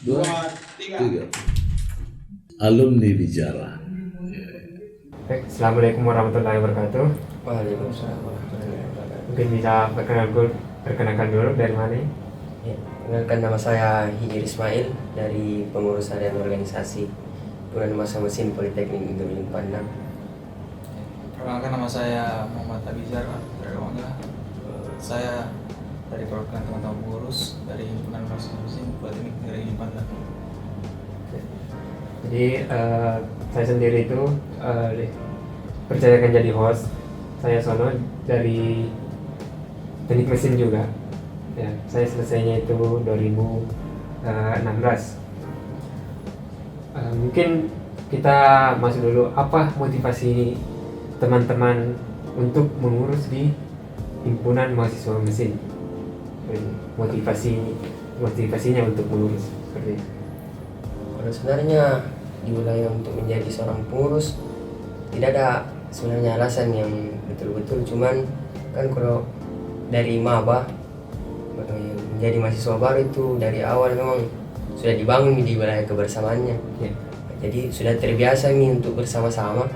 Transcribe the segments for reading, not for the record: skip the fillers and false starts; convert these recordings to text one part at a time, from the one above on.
Dua, tiga. Alumni bicara. Baik, Assalamualaikum warahmatullahi wabarakatuh. Waalaikumsalam warahmatullahi wabarakatuh. Mungkin bisa perkenalkan dulu dari mana? Ya, kenalkan, nama saya Hijir Ismail dari pengurus harian organisasi Himpunan Masa Mesin Politeknik Negeri Padang. Perkenalkan, nama saya Muhammad Abizar dari Romangga. Saya dari perwakilan teman-teman pengurus dari Himpunan Masa Mesin Politeknik Negeri Padang. Jadi saya sendiri itu percayakan jadi host. Saya Sono dari teknik mesin juga. Ya, saya selesainya itu 2016. Mungkin kita masuk dulu, apa motivasi teman-teman untuk mengurus di himpunan mahasiswa mesin? Motivasinya untuk mengurus seperti itu. Kalau sebenarnya di wilayah untuk menjadi seorang pengurus tidak ada sebenarnya alasan yang betul-betul, cuman kan kalau dari maba menjadi mahasiswa baru itu dari awal memang sudah dibangun di wilayah kebersamaannya. Ya. Jadi sudah terbiasa nih untuk bersama-sama,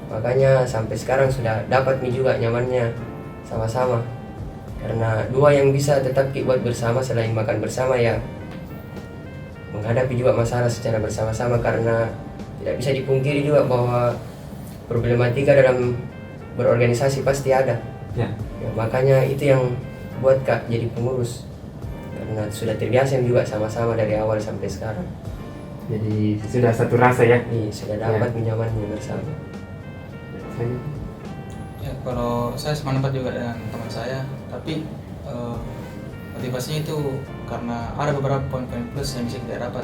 makanya sampai sekarang sudah dapat nih juga nyamannya sama-sama. Karena dua yang bisa tetap buat bersama selain makan bersama ya menghadapi juga masalah secara bersama-sama, karena tidak bisa dipungkiri juga bahwa problematika dalam berorganisasi pasti ada. Ya. Ya, makanya itu yang buat Kak jadi pengurus, karena sudah terbiasa juga sama-sama dari awal sampai sekarang. Jadi sudah satu rasa ya. Nih sudah dapat nyamannya bersama. Ya, kalau saya sependapat juga dengan teman saya, tapi motivasinya itu karena ada beberapa poin-poin plus yang bisa kita dapat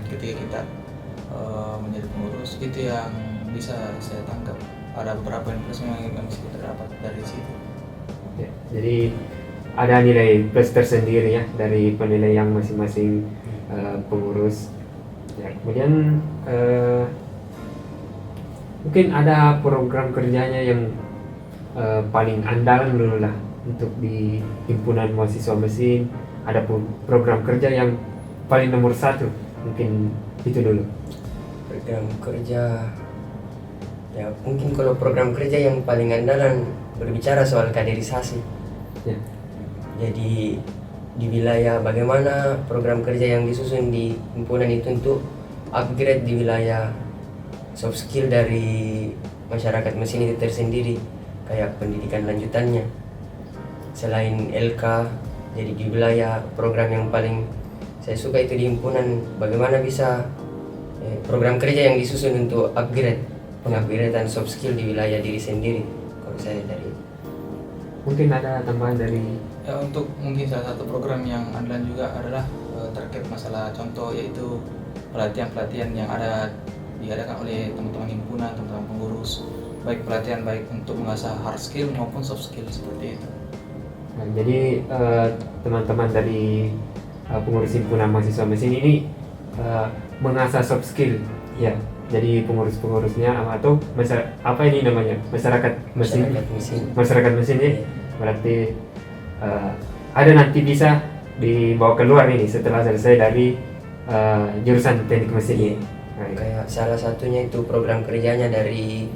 ketika kita menjadi pengurus. Itu yang bisa saya tangkap, ada beberapa poin plus yang bisa kita dapat dari situ. Ya, jadi ada nilai plus tersendiri ya dari penilaian masing-masing pengurus. Ya, kemudian mungkin ada program kerjanya yang paling andalan dulu lah untuk di himpunan mahasiswa mesin. Ada program kerja yang paling nomor satu, mungkin itu dulu. Program kerja ya, mungkin kalau program kerja yang paling andalan berbicara soal kaderisasi. Ya. Jadi di wilayah bagaimana program kerja yang disusun di himpunan itu untuk upgrade di wilayah soft skill dari masyarakat mesin itu tersendiri, kayak pendidikan lanjutannya. Selain LK, jadi di wilayah program yang paling saya suka itu di himpunan bagaimana bisa program kerja yang disusun untuk pengupgradean soft skill di wilayah diri sendiri. Kalau saya dari Mungkin ada tambahan dari Ya, untuk mungkin salah satu program yang andalan juga adalah terkait masalah contoh, yaitu pelatihan-pelatihan yang diadakan oleh teman-teman himpunan, teman-teman pengurus, baik pelatihan baik untuk mengasah hard skill maupun soft skill seperti itu. Nah, jadi teman-teman dari pengurus himpunan mahasiswa mesin ini mengasah soft skill ya. Jadi pengurus-pengurusnya atau apa ini namanya, masyarakat mesin. Masyarakat mesin ya. Berarti ada nanti bisa dibawa keluar ini setelah selesai dari jurusan teknik mesin ini. Nah, kayak salah satunya itu program kerjanya dari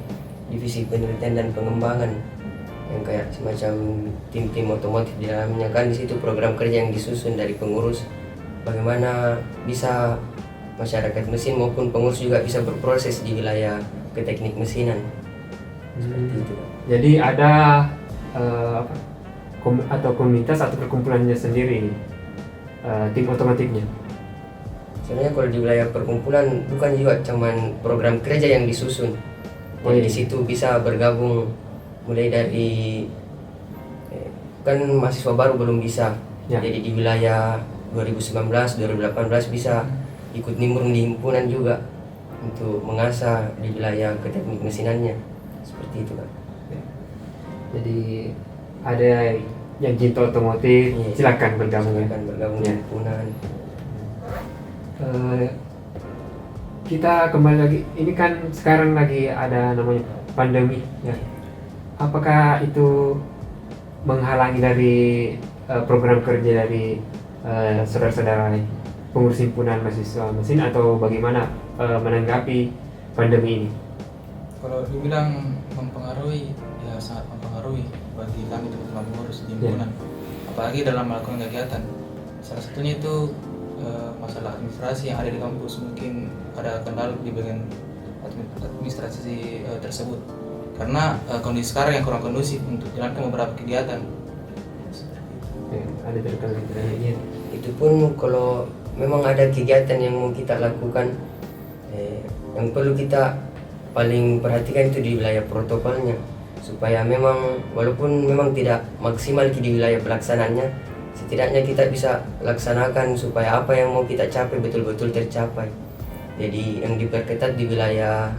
divisi penelitian dan pengembangan yang kayak semacam tim-tim otomotif di dalamnya, kan di situ program kerja yang disusun dari pengurus bagaimana bisa masyarakat mesin maupun pengurus juga bisa berproses di wilayah keteknik mesinan. Seperti itu. Jadi ada atau komunitas atau perkumpulannya sendiri tim otomotifnya. Sebenarnya kalau di wilayah perkumpulan bukan juga cuman program kerja yang disusun. Jadi di situ bisa bergabung mulai dari kan mahasiswa baru belum bisa. Ya. Jadi di wilayah 2019, 2018 bisa ikut nimbrung di himpunan juga untuk mengasah di wilayah keteknik mesinannya. Seperti itu, Pak. Jadi ada yang cinta otomotif, silakan bergabung ya. Silakan bergabung di himpunan. Kita kembali lagi, ini kan sekarang lagi ada namanya pandemi ya. Apakah itu menghalangi dari program kerja dari saudara-saudara pengurus himpunan mahasiswa mesin atau bagaimana menanggapi pandemi ini? Kalau dibilang mempengaruhi, ya sangat mempengaruhi bagi kami teman-teman pengurus di himpunan. Apalagi dalam melakukan kegiatan. Salah satunya itu masalah administrasi yang ada di kampus, mungkin ada kendala di bagian administrasi tersebut. Karena kondisi sekarang yang kurang kondusif untuk jalankan beberapa kegiatan. Ada terkait Itu pun kalau memang ada kegiatan yang mau kita lakukan, yang perlu kita paling perhatikan itu di wilayah protokolnya, supaya memang walaupun memang tidak maksimal di wilayah pelaksanaannya, setidaknya kita bisa laksanakan supaya apa yang mau kita capai betul-betul tercapai. Jadi yang diperketat di wilayah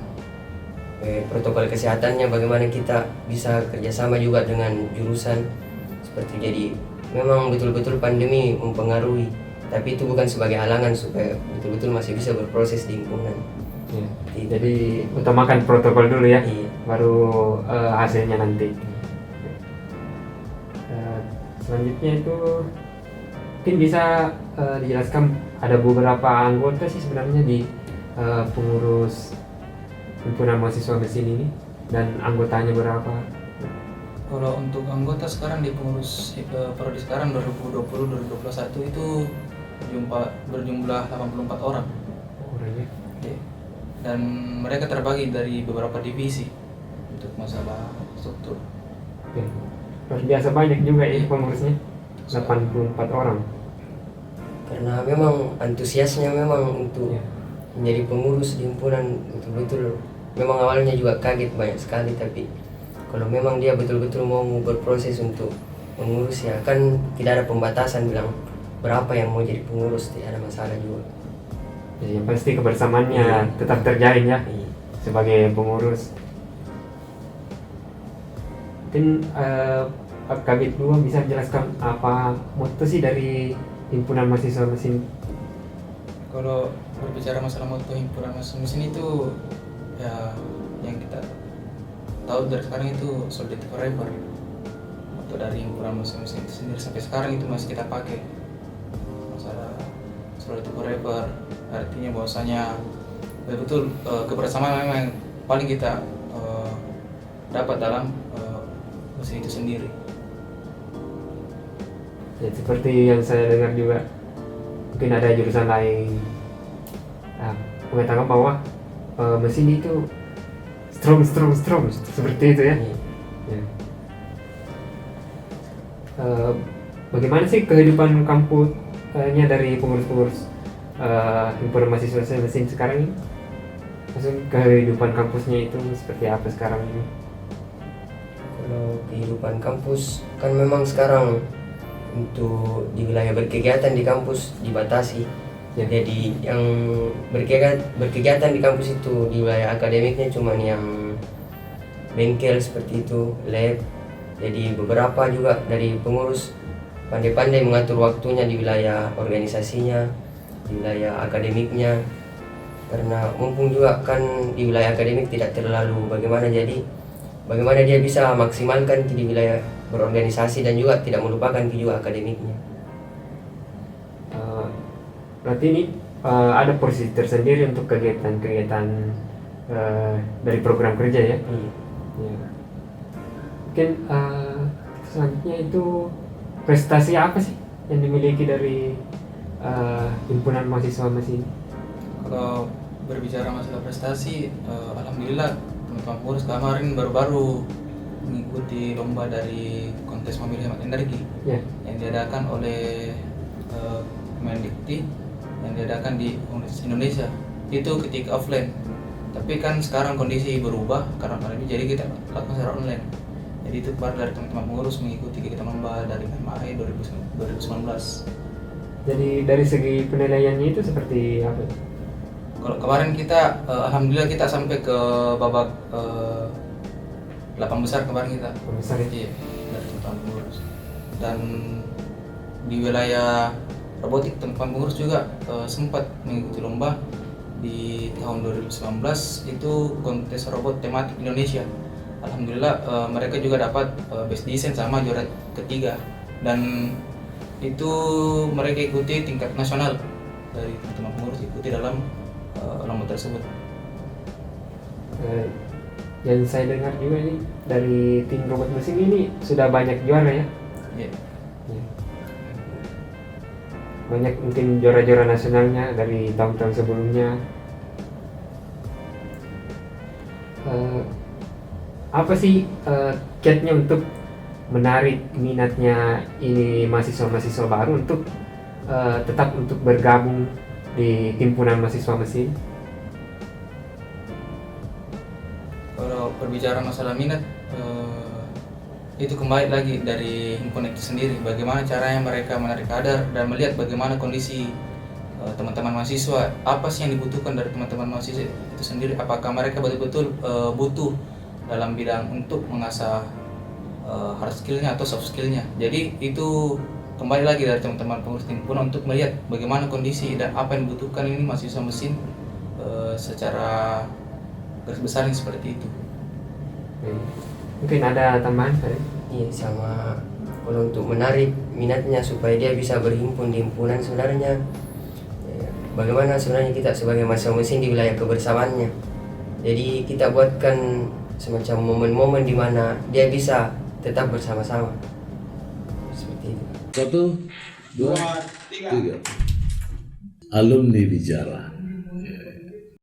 protokol kesehatannya, bagaimana kita bisa kerjasama juga dengan jurusan seperti. Jadi memang betul-betul pandemi mempengaruhi, tapi itu bukan sebagai halangan supaya betul-betul masih bisa berproses di himpunan. Ya. Jadi utamakan protokol dulu ya, Iya. baru hasilnya nanti. Selanjutnya itu mungkin bisa dijelaskan, ada beberapa anggota sih sebenarnya di pengurus himpunan mahasiswa mesin ini, dan anggotanya berapa? Kalau untuk anggota sekarang di pengurus prodi sekarang 2020-2021 itu berjumlah 84 orang. Orangnya. Ya. Dan mereka terbagi dari beberapa divisi untuk masalah struktur. Ya. Luar biasa banyak juga ya pengurusnya, 84 orang. Karena memang antusiasnya memang untuk Ya. menjadi pengurus di himpunan betul-betul. Memang awalnya juga kaget banyak sekali, tapi kalau memang dia betul-betul mau berproses untuk mengurus, ya kan tidak ada pembatasan bilang berapa yang mau jadi pengurus, tidak ada masalah juga. Ya, yang pasti kebersamaannya tetap terjalin ya Iya. sebagai pengurus. Mungkin Kabit 2 bisa jelaskan apa moto sih dari himpunan mahasiswa mesin? Kalau berbicara masalah moto himpunan mahasiswa mesin itu, ya yang kita tahu dari sekarang itu Solidarity Forever. Moto dari himpunan mahasiswa mesin itu sendiri sampai sekarang itu masih kita pakai. Masalah Solidarity Forever artinya bahwasanya betul kebersamaan memang yang paling kita dapat dalam mesin itu sendiri. Ya, seperti yang saya dengar juga, mungkin ada jurusan lain mengatakan bahwa mesin itu strong seperti itu ya. Iya. Ya. Bagaimana sih kehidupan kampusnya dari pengurus-pengurus himpunan mahasiswa mesin sekarang ini? Maksudnya kehidupan kampusnya itu seperti apa sekarang ini? Kalau kehidupan kampus kan memang sekarang untuk di wilayah berkegiatan di kampus dibatasi. Ya. Jadi yang berkegiatan di kampus itu di wilayah akademiknya cuma yang bengkel seperti itu, lab. Jadi beberapa juga dari pengurus pandai-pandai mengatur waktunya di wilayah organisasinya, di wilayah akademiknya. Karena mumpung juga kan di wilayah akademik tidak terlalu bagaimana dia bisa maksimalkan di wilayah berorganisasi dan juga tidak melupakan juga akademiknya. Berarti ini ada porsi tersendiri untuk kegiatan-kegiatan dari program kerja ya? Iya. Ya. Mungkin selanjutnya itu prestasi apa sih yang dimiliki dari himpunan mahasiswa mesin? Kalau berbicara masalah prestasi, alhamdulillah teman-teman pengurus kemarin baru-baru mengikuti lomba dari kontes memilih hemat energi Ya. yang diadakan oleh Kemendikti, yang diadakan di Universitas Indonesia. Itu ketika offline, tapi kan sekarang kondisi berubah karena pandemi, jadi kita lakukan secara online. Jadi itu baru dari teman-teman pengurus mengikuti kegiatan lomba dari MAE 2019. Jadi dari segi penilaiannya itu seperti apa? Kalau kemarin kita alhamdulillah kita sampai ke babak 8 besar kemarin kita. Besar ya? Iya, dari teman pengurus. Dan di wilayah robotik teman pengurus juga sempat mengikuti lomba di tahun 2019, itu kontes robot tematik Indonesia. Alhamdulillah mereka juga dapat best design sama juara ketiga, dan itu mereka ikuti tingkat nasional dari teman-teman pengurus ikuti dalam lomba tersebut. Yang saya dengar juga nih dari tim robot mesin ini sudah banyak juara ya. Iya. Ya. Banyak mungkin juara-juara nasionalnya dari tahun-tahun sebelumnya. Apa sih kiatnya untuk menarik minatnya ini mahasiswa-mahasiswa baru untuk tetap untuk bergabung di himpunan mahasiswa mesin? Kalau berbicara masalah minat, itu kembali lagi dari himpunan itu sendiri. Bagaimana caranya mereka menarik kader dan melihat bagaimana kondisi teman-teman mahasiswa, apa sih yang dibutuhkan dari teman-teman mahasiswa itu sendiri. Apakah mereka betul-betul butuh dalam bidang untuk mengasah hard skillnya atau soft skillnya. Jadi itu kembali lagi dari teman-teman pengurus himpunan untuk melihat bagaimana kondisi dan apa yang dibutuhkan ini mahasiswa mesin secara garis besarnya seperti itu. Mungkin ada tambahan Pak? Iya, sama kalau untuk menarik minatnya supaya dia bisa berhimpun di himpunan sebenarnya bagaimana sebenarnya kita sebagai mahasiswa mesin di wilayah kebersamaannya. Jadi kita buatkan semacam momen-momen di mana dia bisa tetap bersama-sama. Seperti itu. 1, 2, 3. Alumni bicara.